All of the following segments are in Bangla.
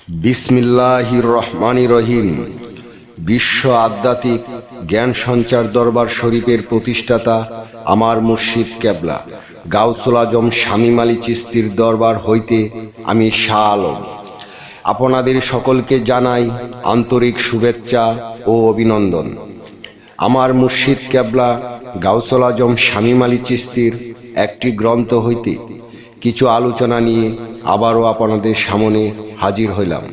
বিসমিল্লাহির রহমানির রহিম। বিশ্ব আধ্যাত্মিক জ্ঞান সঞ্চার দরবার শরীফের প্রতিষ্ঠাতা আমার মুর্শিদ কেবলা গাউসুল আজম শামীম আলী চিশতির দরবার হইতে আমি শাহ আলম আপনাদের সকলকে জানাই আন্তরিক শুভেচ্ছা ও অভিনন্দন। আমার মুর্শিদ কেবলা গাউসুল আজম শামীম আলী চিশতির একটি গ্রন্থ হইতে কিছু আলোচনা নিয়ে আবারও আপনাদের সামনে হাজির হইলাম।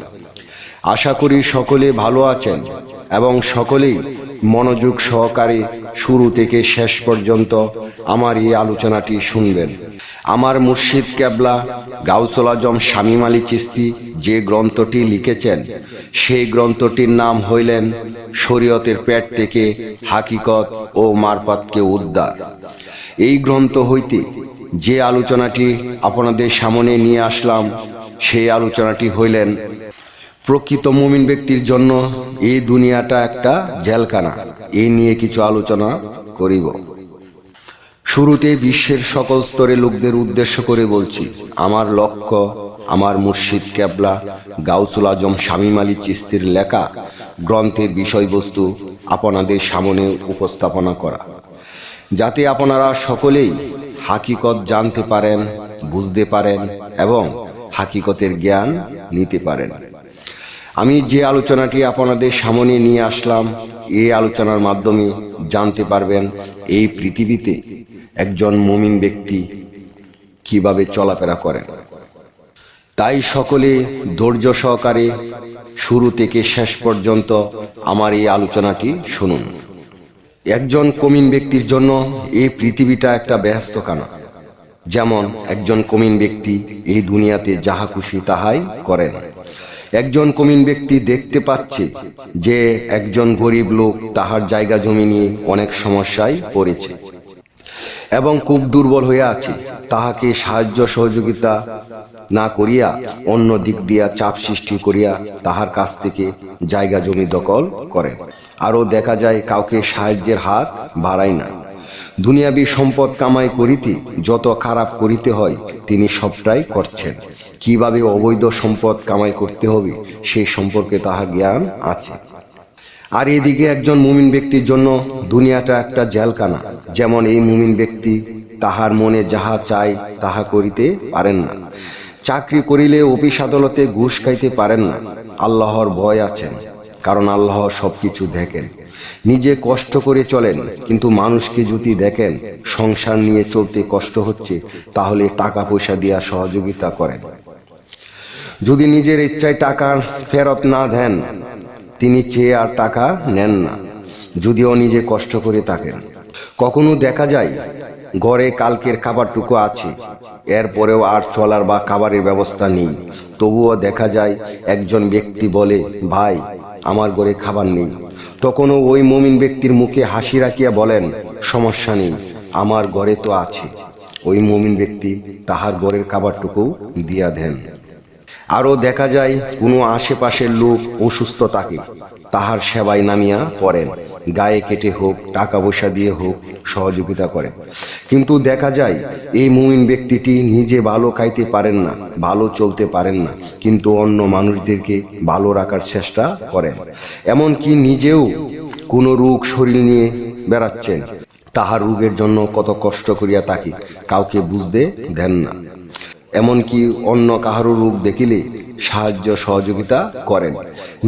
আশা করি সকলে ভালো আছেন এবং সকলেই মনোযোগ সহকারে শুরু থেকে শেষ পর্যন্ত আমার এই আলোচনাটি শুনবেন। আমার মুর্শিদ কেবলা গাউসুল আজম শামীম আলী চিশতি যে গ্রন্থটি লিখেছেন সেই গ্রন্থটির নাম হইলেন শরীয়তের পেট থেকে হাকিকত ও মারফতকে উদ্ধার। এই গ্রন্থ হইতে যে আলোচনাটি আপনাদের সামনে নিয়ে আসলাম সেই আলোচনাটি হইলেন প্রকৃত মুমিন ব্যক্তির জন্য এই দুনিয়াটা একটা জেলখানা। এই নিয়ে কিছু আলোচনা করিব। শুরুতে বিশ্বের সকল স্তরে লোকদের উদ্দেশ্য করে বলছি, আমার লক্ষ্য আমার মুর্শিদ কেবলা গাউসুল আজম শামীম আলী চিশতির লেখা গ্রন্থের বিষয়বস্তু আপনাদের সামনে উপস্থাপনা করা, যাতে আপনারা সকলেই হাকিকত জানতে পারেন, বুঝতে পারেন এবং হাকিকতের জ্ঞান নিতে পারেন। আমি যে আলোচনাটি আপনাদের সামনে নিয়ে আসলাম এই আলোচনার মাধ্যমে জানতে পারবেন এই পৃথিবীতে একজন মুমিন ব্যক্তি কিভাবে চলাফেরা করেন। তাই সকলে ধৈর্য সহকারে শুরু থেকে শেষ পর্যন্ত আমার এই আলোচনাটি শুনুন। একজন মুমিন ব্যক্তির জন্য এই পৃথিবীটা একটা ব্যস্তখানা। যেমন একজন মুমিন ব্যক্তি এই দুনিয়াতে যাহা খুশি তাহাই করেন। একজন মুমিন ব্যক্তি দেখতে পাচ্ছে যে একজন গরিব লোক তাহার জায়গা জমি নিয়ে অনেক সমস্যায় পড়েছে এবং খুব দুর্বল হয়ে আছে। তাহাকে সাহায্য সহযোগিতা না করিয়া অন্য দিক দিয়া চাপ সৃষ্টি করিয়া তাহার কাছ থেকে জায়গা জমি দখল করেন। আরও দেখা যায় কাউকে সাহায্যের হাত বাড়ায় না। দুনিয়াবী সম্পদ কামাই করিতে যত খারাপ করিতে হয় তিনি সবটাই করছেন। কিভাবে অবৈধ সম্পদ কামাই করতে হবে সেই সম্পর্কে তাহার জ্ঞান আছে। আর এদিকে একজন মুমিন ব্যক্তির জন্য দুনিয়াটা একটা জেলখানা। যেমন এই মুমিন ব্যক্তি তাহার মনে যাহা চায় তাহা করিতে পারেন না। চাকরি করিলে অফিস আদালতে ঘুষ খাইতে পারেন না। আল্লাহর ভয় আছেন, কারণ আল্লাহ সবকিছু দেখেন। নিজে কষ্ট করে চলেন, কিন্তু মানুষকে যদি দেখেন সংসার নিয়ে চলতে কষ্ট হচ্ছে তাহলে টাকা পয়সা দিয়া সহযোগিতা করেন। যদি নিজের ইচ্ছায় টাকা ফেরত না দেন তিনি চেয়ে আর টাকা নেন না, যদিও নিজে কষ্ট করে থাকেন। কখনো দেখা যায় ঘরে কালকের খাবারটুকু আছে, এরপরেও আর চলার বা খাবারের ব্যবস্থা নেই। তবুও দেখা যায় একজন ব্যক্তি বলে, ভাই আমার ঘরে খাবার নেই। তখনও ওই মুমিন ব্যক্তির মুখে হাসি রাখিয়া বলেন, সমস্যা নেই, আমার ঘরে তো আছে। ওই মুমিন ব্যক্তি তাহার ঘরের খাবারটুকু দিয়া দেন। আরও দেখা যায় কোনো আশেপাশের লোক অসুস্থ থাকে, তাহার সেবায় নামিয়া পড়েন। গায়ে কেটে হোক, টাকা পয়সা দিয়ে হোক সহযোগিতা করেন। কিন্তু দেখা যায় এই মুমিন ব্যক্তিটি নিজে ভালো খাইতে পারেন না, ভালো চলতে পারেন না, কিন্তু অন্য মানুষদেরকে ভালো রাখার চেষ্টা করেন। এমনকি নিজেও কোনো রোগ শরীর নিয়ে বেড়াচ্ছেন, তাহার রোগের জন্য কত কষ্ট করিয়া তাকে কাউকে বুঝতে দেন না। এমনকি অন্য কাহারও রোগ দেখিলে সাহায্য সহযোগিতা করেন।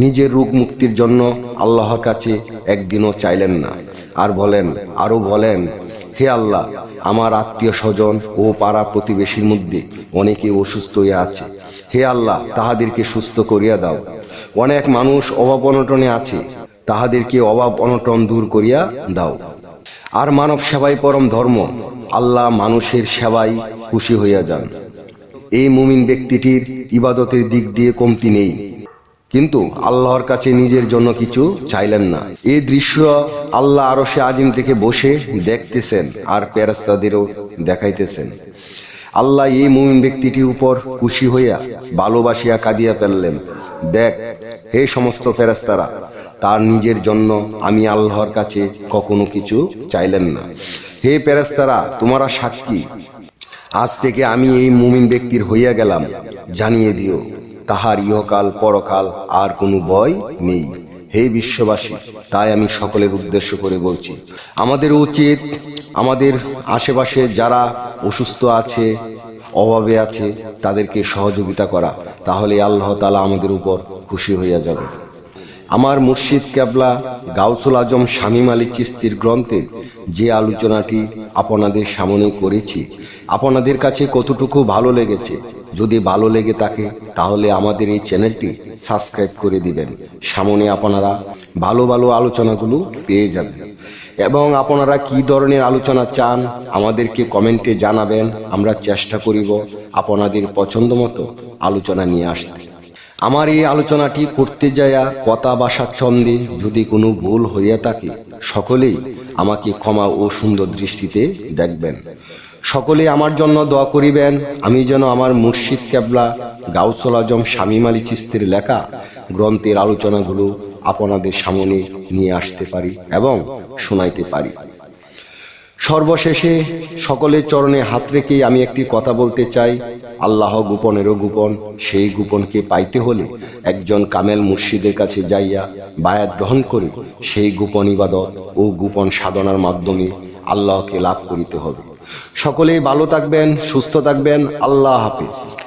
নিজের রোগ মুক্তির জন্য আল্লাহর কাছে একদিনও চাইলেন না। আরও বলেন, হে আল্লাহ, আমার আত্মীয় স্বজন ও পাড়া প্রতিবেশীর মধ্যে অনেকে অসুস্থ হয়ে আছে। হে আল্লাহ, তাহাদেরকে সুস্থ করিয়া দাও। অনেক মানুষ অভাব অনটনে আছে, তাহাদেরকে অভাব অনটন দূর করিয়া দাও। আর মানব সেবাই পরম ধর্ম। আল্লাহ মানুষের সেবাই খুশি হইয়া যান। এই মুমিন ব্যক্তিটির ইবাদতের দিক দিয়ে কমতি নেই, কিন্তু আল্লাহর কাছে নিজের জন্য কিছু চাইলেন না। এই দৃশ্য আল্লাহ আরশে আজিম থেকে বসে দেখতেছেন আর ফেরেশতাদেরও দেখাইতেছেন। আল্লাহ এই মুমিন ব্যক্তিটির উপর খুশি হইয়া ভালোবাসিয়া কাঁদিয়া ফেললেন, দেখ হে সমস্ত ফেরেশতারা, তার নিজের জন্য আমি আল্লাহর কাছে কখনো কিছু চাইলেন না। হে ফেরেশতারা, তোমরা সাক্ষী, আজ থেকে আমি এই মুমিন ব্যক্তির হইয়া গেলাম, জানিয়ে দিও তাহার ইহকাল পরকাল আর কোনো ভয় নেই। হে বিশ্ববাসী, তাই আমি সকলের উদ্দেশ্য করে বলছি, আমাদের উচিত আমাদের আশেপাশে যারা অসুস্থ আছে, অভাবে আছে, তাদেরকে সহযোগিতা করা। তাহলে আল্লাহ তাআলা আমাদের উপর খুশি হইয়া যাবে। আমার মুর্শিদ কেবলা গাউসুল আজম শামীম আলী চিশতির গ্রন্থের যে আলোচনাটি আপনাদের সামনে করেছি, আপনাদের কাছে কতটুকু ভালো লেগেছে? যদি ভালো লেগে থাকে তাহলে আমাদের এই চ্যানেলটি সাবস্ক্রাইব করে দিবেন। সামনে আপনারা ভালো ভালো আলোচনাগুলো পেয়ে যাবেন। এবং আপনারা কি ধরনের আলোচনা চান আমাদেরকে কমেন্টে জানাবেন। আমরা চেষ্টা করিব আপনাদের পছন্দ মতো আলোচনা নিয়ে আসতে। আমার এই আলোচনাটি করতে যায়া কথা বা ছন্দে যদি কোনো ভুল হইয়া থাকে, সকলেই আমাকে ক্ষমা ও সুন্দর দৃষ্টিতে দেখবেন। সকলে আমার জন্য দোয়া করিবেন, আমি যেন আমার মুর্শিদ কেবলা গাউসুল আজম শামীম আলী চিশতির লেখা গ্রন্থের আলোচনাগুলো আপনাদের সামনে নিয়ে আসতে পারি এবং শোনাইতে পারি। সর্বশেষে সকলের চরণে হাত রেখেই আমি একটি কথা বলতে চাই, আল্লাহ গোপনেরও গোপন। সেই গোপনকে পাইতে হলে একজন কামেল মুর্শিদের কাছে যাইয়া বায়াত গ্রহণ করে সেই গোপন ইবাদত ও গোপন সাধনার মাধ্যমে আল্লাহকে লাভ করিতে হবে। সকলেই ভালো থাকবেন, সুস্থ থাকবেন। আল্লাহ হাফিজ।